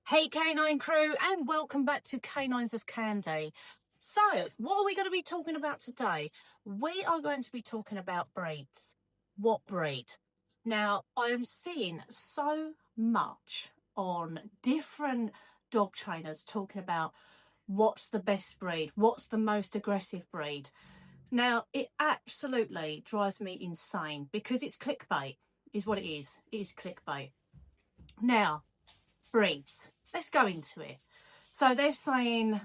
Hey Canine crew, and welcome back to Canines of Candy. So, what are we going to be talking about today? We are going to be talking about breeds. What breed? Now, I am seeing so much on different dog trainers talking about what's the best breed, what's the most aggressive breed. Now, it absolutely drives me insane because it's clickbait, is what it is. It is clickbait. Now, breeds. Let's go into it. So they're saying,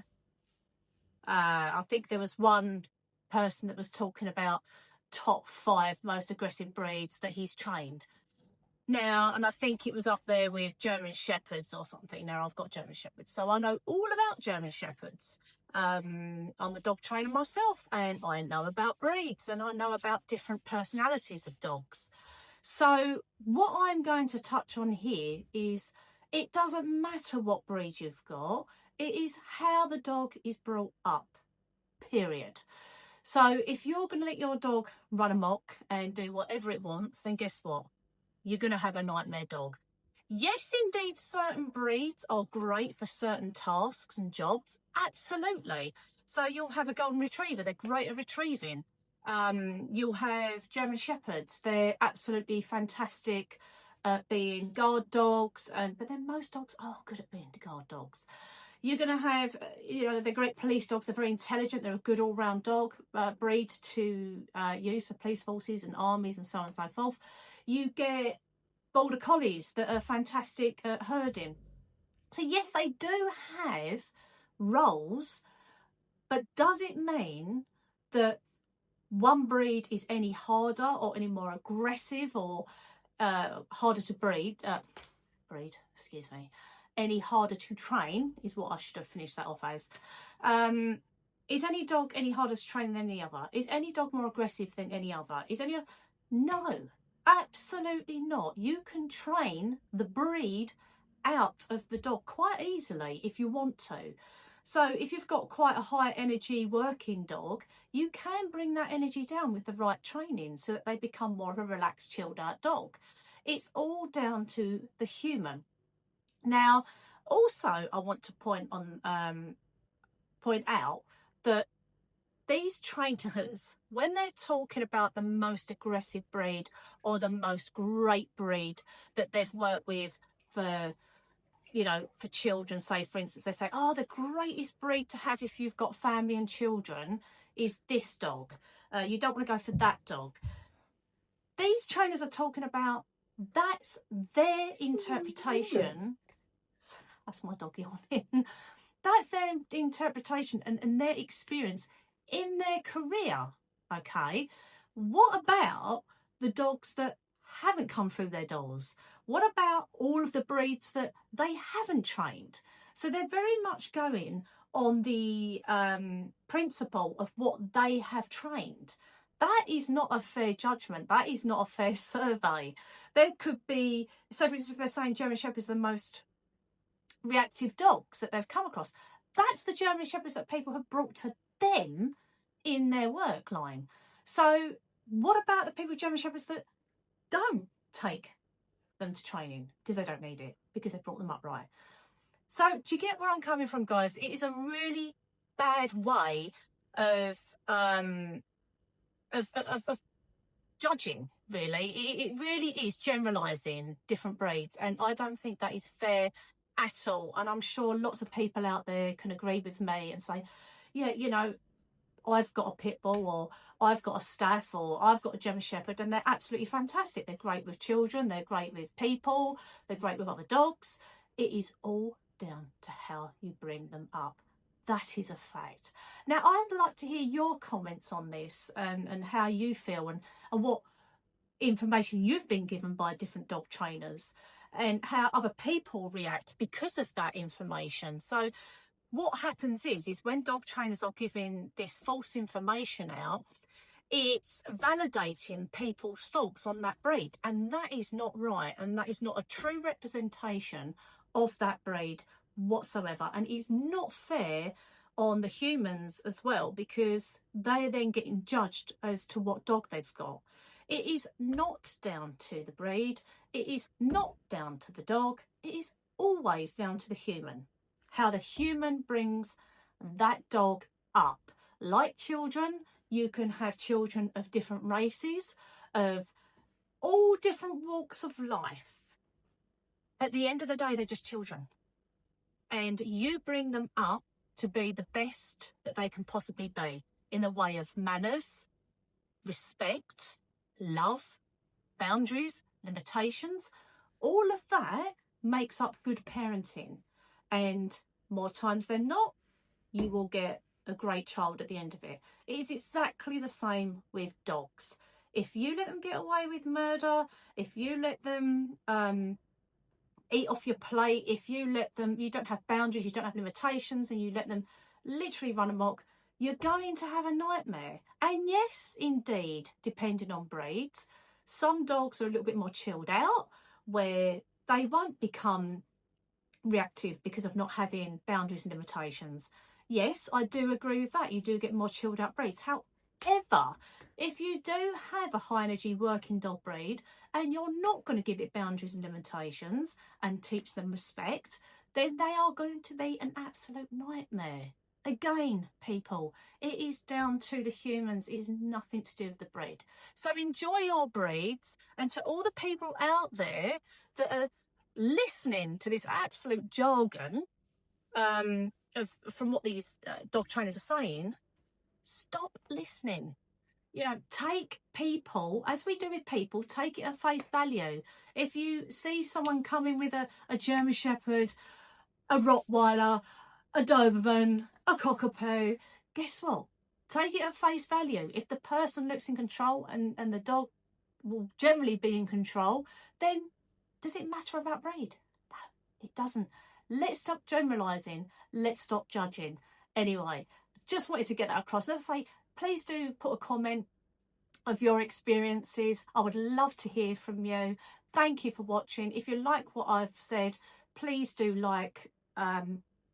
I think there was one person that was talking about top 5 most aggressive breeds that he's trained. Now, and I think it was up there with German Shepherds or something. Now, I've got German Shepherds, so I know all about German Shepherds. I'm a dog trainer myself, and I know about breeds, and I know about different personalities of dogs. So what I'm going to touch on here is it doesn't matter what breed you've got, it is how the dog is brought up, period. So if you're going to let your dog run amok and do whatever it wants, then guess what? You're going to have a nightmare dog. Yes, indeed, certain breeds are great for certain tasks and jobs. Absolutely. So you'll have a golden retriever. They're great at retrieving. You'll have German Shepherds. They're absolutely fantastic at being guard dogs. But then most dogs are good at being guard dogs. You're going to have, they're great police dogs. They're very intelligent. They're a good all-round dog breed to use for police forces and armies and so on and so forth. You get border collies that are fantastic at herding. So yes, they do have roles, but does it mean that one breed is any harder or any more aggressive or harder to any harder to train is what I should have finished that off as. Is any dog any harder to train than any other? Is any dog more aggressive than any other? No, absolutely not. You can train the breed out of the dog quite easily if you want to. So if you've got quite a high energy working dog, you can bring that energy down with the right training so that they become more of a relaxed, chilled out dog. It's all down to the human. Now, also, I want to point out that these trainers, when they're talking about the most aggressive breed or the most great breed that they've worked with for children, say, for instance, they say, oh, the greatest breed to have if you've got family and children is this dog. You don't want to go for that dog. These trainers are talking about, that's their interpretation. That's my dog yawning. That's their interpretation and their experience in their career, okay? What about the dogs that haven't come through their doors? What about all of the breeds that they haven't trained? So they're very much going on the principle of what they have trained. That is not a fair judgment. That is not a fair survey. There could be, so for instance, if they're saying German Shepherds are the most reactive dogs that they've come across, that's the German Shepherds that people have brought to them in their work line. So what about the people with German Shepherds that don't take them to training because they don't need it, because they brought them up right? So do you get where I'm coming from, guys? It is a really bad way of judging, really. It really is generalising different breeds, and I don't think that is fair at all. And I'm sure lots of people out there can agree with me and say, yeah, I've got a pit bull, or I've got a staff, or I've got a German Shepherd, and they're absolutely fantastic. They're great with children, they're great with people, they're great with other dogs. It is all down to how you bring them up. That is a fact. Now, I'd like to hear your comments on this and how you feel and what information you've been given by different dog trainers and how other people react because of that information. So what happens is when dog trainers are giving this false information out, it's validating people's thoughts on that breed, and that is not right, and that is not a true representation of that breed whatsoever, and is not fair on the humans as well, because they're then getting judged as to what dog they've got. It is not down to the breed, it is not down to the dog, it is always down to the human, how the human brings that dog up. Like children, you can have children of different races, of all different walks of life. At the end of the day, they're just children. And you bring them up to be the best that they can possibly be in the way of manners, respect, love, boundaries, limitations. All of that makes up good parenting. And more times than not, you will get a great child at the end of it. It is exactly the same with dogs. If you let them get away with murder, if you let them eat off your plate, if you let them, you don't have boundaries, you don't have limitations, and you let them literally run amok, you're going to have a nightmare. And yes, indeed, depending on breeds, some dogs are a little bit more chilled out, where they won't become reactive because of not having boundaries and limitations. Yes, I do agree with that. You do get more chilled out breeds. However, if you do have a high energy working dog breed and you're not going to give it boundaries and limitations and teach them respect, then they are going to be an absolute nightmare. Again, people, it is down to the humans. It is nothing to do with the breed. So enjoy your breeds, and to all the people out there that are listening to this absolute jargon from what these dog trainers are saying, stop listening. You know, take people, as we do with people, take it at face value. If you see someone coming with a German Shepherd, a Rottweiler, a Doberman, a Cockapoo, guess what? Take it at face value. If the person looks in control and the dog will generally be in control, then does it matter about breed? No, it doesn't. Let's stop generalising. Let's stop judging. Anyway, just wanted to get that across. As I say, please do put a comment of your experiences. I would love to hear from you. Thank you for watching. If you like what I've said, please do like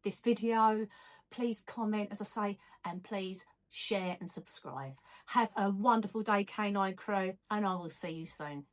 this video. Please comment, as I say, and please share and subscribe. Have a wonderful day, Canine Crew, and I will see you soon.